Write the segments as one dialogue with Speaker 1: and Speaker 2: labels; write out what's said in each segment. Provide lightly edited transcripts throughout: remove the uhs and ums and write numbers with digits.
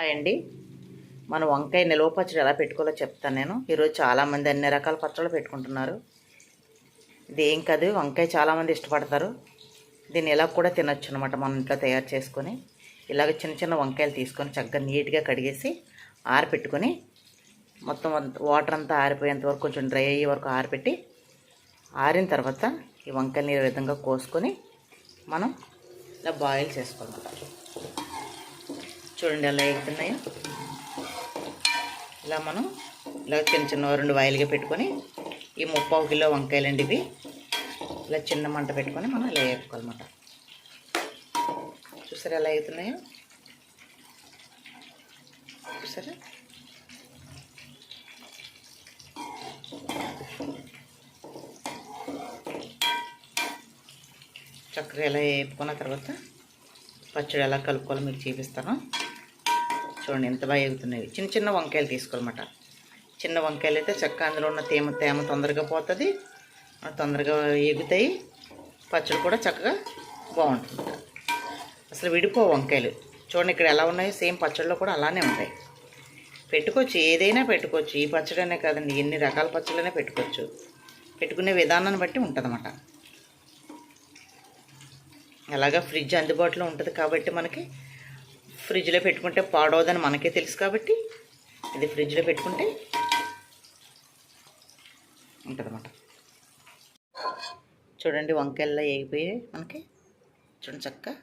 Speaker 1: Hi అండి. మన వంకాయ నిల్వ పచ్చడి ఎలా పెట్టుకోవాలో చెప్తాను నేను. ఈరోజు చాలామంది అన్ని రకాల పచ్చళ్ళు పెట్టుకుంటున్నారు. ఇది ఏం కాదు, వంకాయ చాలామంది ఇష్టపడతారు. దీన్ని ఇలా కూడా తినొచ్చు అనమాట. మనం ఇంట్లో తయారు చేసుకొని ఇలాగ చిన్న చిన్న వంకాయలు తీసుకొని చక్కగా నీట్గా కడిగేసి ఆరపెట్టుకొని మొత్తం వాటర్ అంతా ఆరిపోయేంత వరకు కొంచెం డ్రై అయ్యే వరకు ఆరిపెట్టి ఆరిన తర్వాత ఈ వంకాయని ఈ విధంగా కోసుకొని మనం ఇలా బాయిల్ చేసుకోవాలన్నమాట. చూడండి ఎలా ఎగుతున్నాయో. ఇలా మనం ఇలా చిన్న చిన్న 2 వాయిలుగా పెట్టుకొని ఈ 30 కిలో వంకాయలండి ఇవి. ఇలా చిన్న మంట పెట్టుకొని మనం ఇలా వేపుకోవాలన్నమాట. చూసారా ఎలా ఎగుతున్నాయో? చూసారా? చక్కగా ఎలా వేపుకున్న తర్వాత పచ్చడి ఎలా కలుపుకోవాలో మీకు చూపిస్తాను. చూడండి ఎంత బాగా ఎగుతున్నాయి. చిన్న చిన్న వంకాయలు తీసుకోవాలన్నమాట. చిన్న వంకాయలు అయితే చక్కగా అందులో ఉన్న తేమ తొందరగా పోతుంది, తొందరగా ఎగుతాయి. పచ్చడి కూడా చక్కగా బాగుంటుంది. అసలు విడిపో వంకాయలు. చూడండి ఇక్కడ ఎలా ఉన్నాయో, సేమ్ పచ్చడిలో కూడా అలానే ఉంటాయి. పెట్టుకోవచ్చు, ఏదైనా పెట్టుకోవచ్చు. ఈ పచ్చడి అనే కాదండి, ఎన్ని రకాల పచ్చళ్ళనే పెట్టుకోవచ్చు. పెట్టుకునే విధానాన్ని బట్టి ఉంటుంది అన్నమాట. అలాగా ఫ్రిడ్జ్ అందుబాటులో ఉంటుంది కాబట్టి మనకి ఫ్రిడ్జ్లో పెట్టుకుంటే పాడవదని మనకే తెలుసు కాబట్టి ఇది ఫ్రిడ్జ్లో పెట్టుకుంటే ఉంటుందన్నమాట. చూడండి వంకాయల్లో వేగిపోయాయి మనకి. చూడండి చక్కగా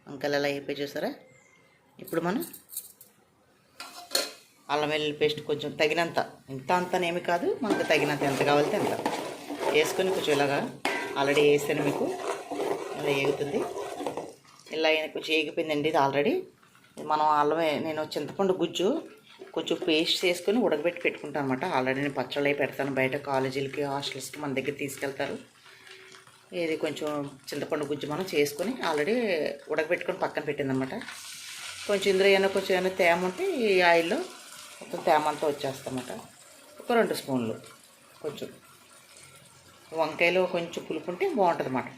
Speaker 1: వంకాయలు ఎలా వేగిపోయి చూసారా? ఇప్పుడు మనం అల్లం వెల్లుల్లి పేస్ట్ కొంచెం తగినంత, ఇంత అంతనేమి కాదు, మనకు తగినంత ఎంత కావాలితే అంత వేసుకొని కొంచెం ఇలాగా ఆల్రెడీ వేసాను మీకు. ఇలా వేగుతుంది. ఇలా కొంచెం వేగిపోయిందండి ఇది ఆల్రెడీ. మనం అల్లమే నేను చింతపండు గుజ్జు కొంచెం పేస్ట్ చేసుకొని ఉడకబెట్టి పెట్టుకుంటాను అనమాట. ఆల్రెడీ నేను పచ్చళ్ళు పెడతాను. బయట కాలేజీలకి హాస్టల్స్కి మన దగ్గర తీసుకెళ్తారు. ఇది కొంచెం చింతపండు గుజ్జు మనం చేసుకొని ఆల్రెడీ ఉడకబెట్టుకొని పక్కన పెట్టిందనమాట. కొంచెం ఇందులో ఏమైనా తేమ ఉంటే ఈ ఆయిల్లో మొత్తం తేమ అంతా వచ్చేస్తామన్నమాట. ఒక 2 స్పూన్లు కొంచెం వంకాయలో కొంచెం పులుపు ఉంటే బాగుంటుంది అన్నమాట.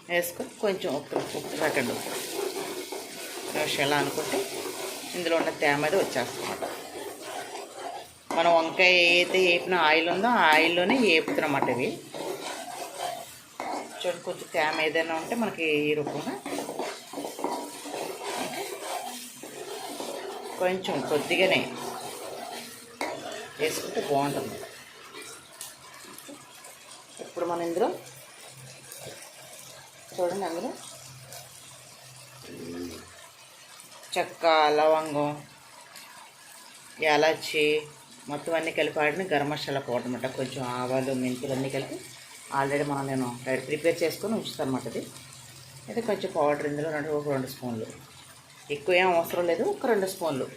Speaker 1: వేసుకొని కొంచెం ఉప్పు పెట్టండి. నిమిషం ఎలా అనుకుంటే ఇందులో ఉన్న తేమ అది వచ్చేస్తుందన్నమాట. మనం వంకాయ ఏదైతే వేపిన ఆయిల్ ఉందో ఆ ఆయిల్లోనే వేపుతున్నమాట ఇవి. చూడండి కొంచెం తేమ ఏదైనా ఉంటే మనకి ఈ రూపంగా కొంచెం కొద్దిగానే వేసుకుంటే బాగుంటుంది. ఇప్పుడు మనం ఇందులో చూడండి అందులో చెక్క, లవంగం, యాలచ్చి మొత్తం అన్నీ కలిపి ఆడిన గరం మసాలా పౌడర్ అనమాట. కొంచెం ఆవాలు, మెంతులు అన్నీ కలిపి ఆల్రెడీ నేను ప్రిపేర్ చేసుకొని ఉంచుతాను అన్నమాట. ఇది కొంచెం పౌడర్ ఇందులో 2 స్పూన్లు. ఎక్కువ ఏం అవసరం లేదు, ఒక 2 స్పూన్లు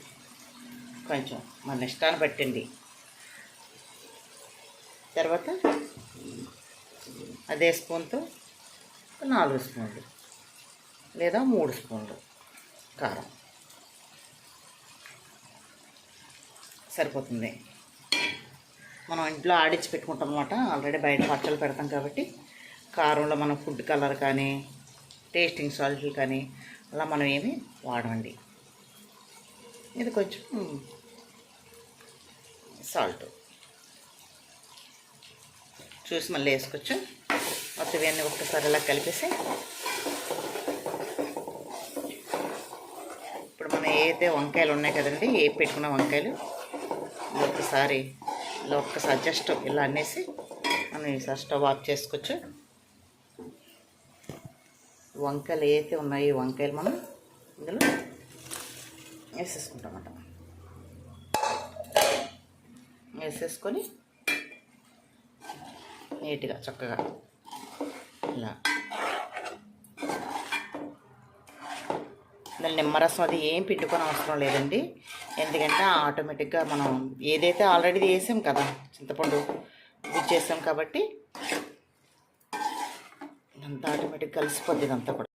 Speaker 1: కొంచెం మన ఇష్టాన్ని పట్టండి. తర్వాత అదే స్పూన్తో 4 స్పూన్లు లేదా 3 స్పూన్లు కారం సరిపోతుంది. మనం ఇంట్లో ఆడించి పెట్టుకుంటాం అన్నమాట. ఆల్రెడీ బయట పచ్చళ్ళు పెడతాం కాబట్టి కారంలో మనం ఫుడ్ కలర్ కానీ టేస్టింగ్ సాల్ట్లు కానీ అలా మనం ఏమి వాడమండి. ఇది కొంచెం సాల్ట్ చూసి మళ్ళీ వేసుకోవచ్చు. మొత్తం ఇవన్నీ ఒక్కసారి ఇలా కలిపేసి ఇప్పుడు మనం ఏదైతే వంకాయలు ఉన్నాయి కదండి, ఏ పెట్టుకున్న వంకాయలు ఒక్కసారి జస్ట్ ఇలా అనేసి మనం ఈసారి స్టవ్ ఆఫ్ చేసుకోవచ్చు. వంకాయలు ఏదైతే ఉన్నాయో ఈ వంకాయలు మనం ఇందులో వేసేసుకుంటామన్నమాట. వేసేసుకొని నీట్గా చక్కగా ఇలా దాని నిమ్మరసం అది ఏం పెట్టుకొని అవసరం లేదండి. ఎందుకంటే ఆటోమేటిక్గా మనం ఏదైతే ఆల్రెడీ వేసాం కదా, చింతపండు గుజ్జు చేసాం కాబట్టి అంతా ఆటోమేటిక్గా కలిసిపోద్ది ఇదంతా కూడా.